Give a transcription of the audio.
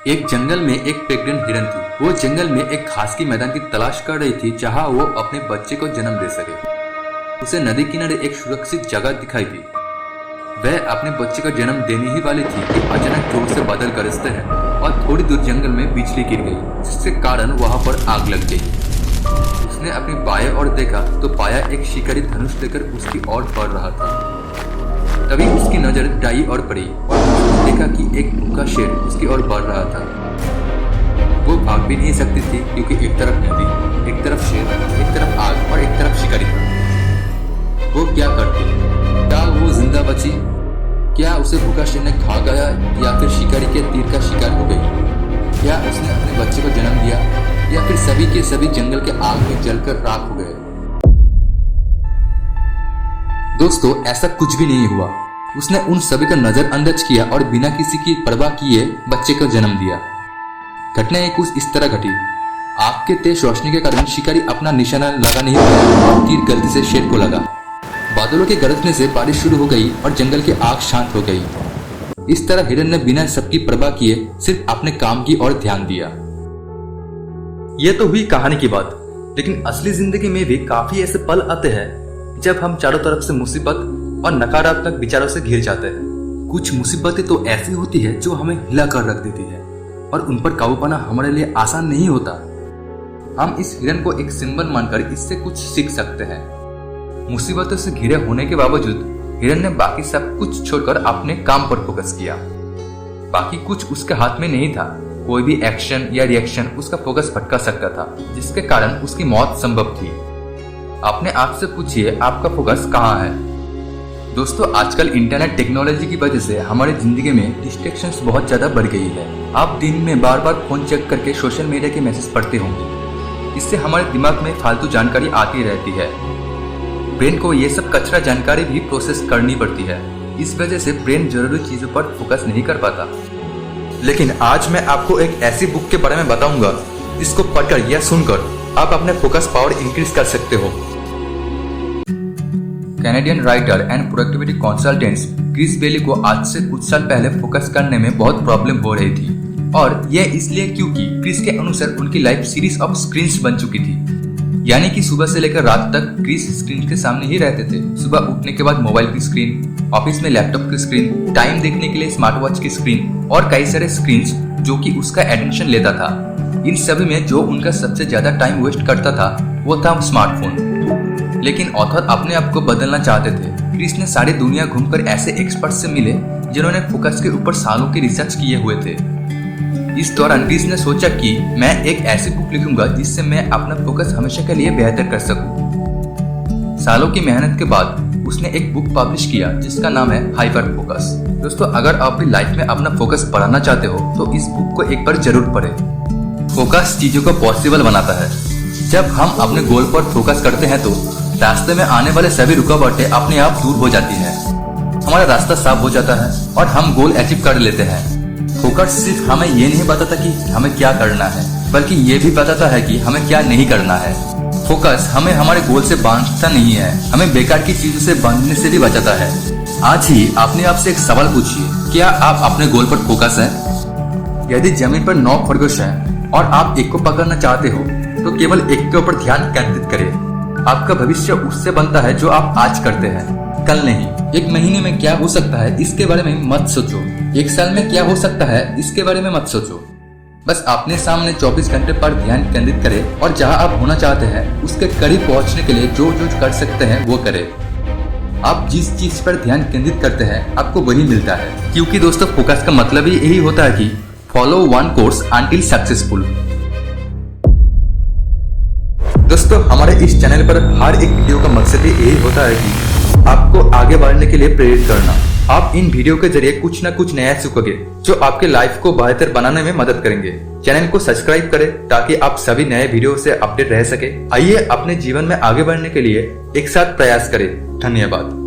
एक जंगल में एक प्रेग्नेंट हिरन थी। वो जंगल में एक घास की मैदान की तलाश कर रही थी जहां वो अपने बच्चे को जन्म दे सके। उसे नदी किनारे एक सुरक्षित जगह दिखाई दी। वह अपने बच्चे का जन्म देने ही वाली थी कि अचानक जोर से बादल गरजते हैं और थोड़ी दूर जंगल में बिजली गिर गई, जिसके कारण वहां पर आग लग गई। उसने अपनी बाएं ओर देखा तो पाया एक शिकारी धनुष लेकर उसकी ओर बढ़ रहा था। तभी उसकी नजर दाईं ओर पड़ी और उसने देखा कि एक भूखा शेर उसकी ओर बढ़ रहा था। वो भाग भी नहीं सकती थी क्योंकि एक तरफ नदी, एक तरफ शेर, एक तरफ आग और एक तरफ शिकारी था। वो क्या करती? क्या वो जिंदा बची? क्या उसे भूखा शेर ने खा गया या फिर शिकारी के तीर का शिकार हो गई? क्या उसने अपने बच्चे को जन्म दिया या फिर सभी के सभी जंगल के आग में जलकर राख हो गए? दोस्तों, ऐसा कुछ भी नहीं हुआ। उसने उन सभी का नजरअंदाज किया और बिना किसी की परवाह किए बच्चे को जन्म दिया। घटना कुछ इस तरह घटी। आग के तेज रोशनी के कारण शिकारी अपना निशाना लगा नहीं पाया और तीर गलती से शेर को लगा। बादलों के गरजने से बारिश शुरू हो गई और जंगल की आग शांत हो गई। इस तरह हिरन ने बिना सबकी परवाह किए सिर्फ अपने काम की ओर ध्यान दिया। यह तो हुई कहानी की बात, लेकिन असली जिंदगी में भी काफी ऐसे पल आते हैं जब हम चारों तरफ से मुसीबत और नकारात्मक विचारों से घिर जाते हैं। कुछ मुसीबतें तो ऐसी होती है जो हमें हिला कर रख देती है और उन पर काबू पाना हमारे लिए आसान नहीं होता। हम इस हिरन को एक सिंबल मानकर इससे कुछ सीख सकते हैं। मुसीबतों से घिरे होने के बावजूद हिरन ने बाकी सब कुछ छोड़कर अपने काम पर फोकस किया। बाकी कुछ उसके हाथ में नहीं था। कोई भी एक्शन या रिएक्शन उसका फोकस भटका सकता था, जिसके कारण उसकी मौत संभव थी। अपने आप से पूछिए, आपका फोकस कहाँ है? दोस्तों, आजकल इंटरनेट टेक्नोलॉजी की वजह से हमारी जिंदगी में डिस्ट्रैक्शंस बहुत ज्यादा बढ़ गई है। आप दिन में बार बार फोन चेक करके सोशल मीडिया के मैसेज पढ़ते होंगे। इससे हमारे दिमाग में फालतू जानकारी आती रहती है। ब्रेन को ये सब कचरा जानकारी भी प्रोसेस करनी पड़ती है। इस वजह से ब्रेन जरूरी चीजों पर फोकस नहीं कर पाता। लेकिन आज मैं आपको एक ऐसी बुक के बारे में बताऊंगा जिसको पढ़कर या सुनकर आप अपने फोकस पावर इंक्रीज कर सकते हो। Canadian writer and productivity consultants Chris Bailey को आज से कुछ साल पहले फोकस करने में बहुत प्रॉब्लम हो रही थी, और यह इसलिए क्योंकि क्रिस के अनुसार उनकी लाइफ सीरीज ऑफ स्क्रीन्स बन चुकी थी। यानी कि सुबह से लेकर रात तक क्रिस स्क्रीन के सामने ही रहते थे। सुबह उठने के बाद मोबाइल की स्क्रीन, ऑफिस में लैपटॉप की स्क्रीन, टाइम देखने के लिए स्मार्ट वॉच की स्क्रीन और कई सारे स्क्रीन्स जो कि उसका अटेंशन लेता था। इन सभी में जो उनका सबसे ज्यादा टाइम वेस्ट करता था वो था स्मार्टफोन। लेकिन ऑथर अपने आप को बदलना चाहते थे। क्रिस ने सारी दुनिया घूमकर ऐसे एक्सपर्ट से मिले जिन्होंने फोकस के ऊपर सालों की रिसर्च किए हुए थे। इस दौरान क्रिस ने सोचा कि मैं एक ऐसी बुक लिखूंगा जिससे मैं अपना फोकस हमेशा के लिए बेहतर कर सकूं। सालों की मेहनत के बाद उसने एक बुक पब्लिश किया जिसका नाम है हाइपर फोकस। दोस्तों, अगर आप भी लाइफ में अपना फोकस बढ़ाना चाहते हो तो इस बुक को एक बार जरूर पढ़ें। फोकस चीजों को पॉसिबल बनाता है। जब हम अपने गोल पर फोकस करते हैं तो रास्ते में आने वाले सभी रुकावटें अपने आप दूर हो जाती हैं। हमारा रास्ता साफ हो जाता है और हम गोल अचीव कर लेते हैं। फोकस सिर्फ हमें ये नहीं बताता कि हमें क्या करना है, बल्कि ये भी बताता है कि हमें क्या नहीं करना है। फोकस हमें हमारे गोल से बांधता नहीं है, हमें बेकार की चीजों से बांधने से भी बचाता है। आज ही अपने आप से एक सवाल पूछिए, क्या आप अपने गोल पर फोकस है? यदि जमीन पर 9 खरगोश हैं और आप एक को पकड़ना चाहते हो तो केवल एक के ऊपर ध्यान केंद्रित करें। आपका भविष्य उससे बनता है जो आप आज करते हैं, कल नहीं। एक महीने में क्या हो सकता है इसके बारे में मत सोचो। एक साल में क्या हो सकता है इसके बारे में मत सोचो। बस अपने सामने 24 घंटे पर ध्यान केंद्रित करें और जहां आप होना चाहते हैं उसके करीब पहुंचने के लिए जो जो कर सकते हैं वो करें। आप जिस चीज पर ध्यान केंद्रित करते हैं आपको वही मिलता है। क्योंकि दोस्तों, फोकस का मतलब ही यही होता है कि follow one course until successful. दोस्तों, हमारे इस चैनल पर हर एक वीडियो का मकसद ही यही होता है कि आपको आगे बढ़ने के लिए प्रेरित करना। आप इन वीडियो के जरिए कुछ न कुछ नया सीखोगे जो आपके लाइफ को बेहतर बनाने में मदद करेंगे। चैनल को सब्सक्राइब करें ताकि आप सभी नए वीडियो से अपडेट रह सके। आइए अपने जीवन में आगे बढ़ने के लिए एक साथ प्रयास करें। धन्यवाद।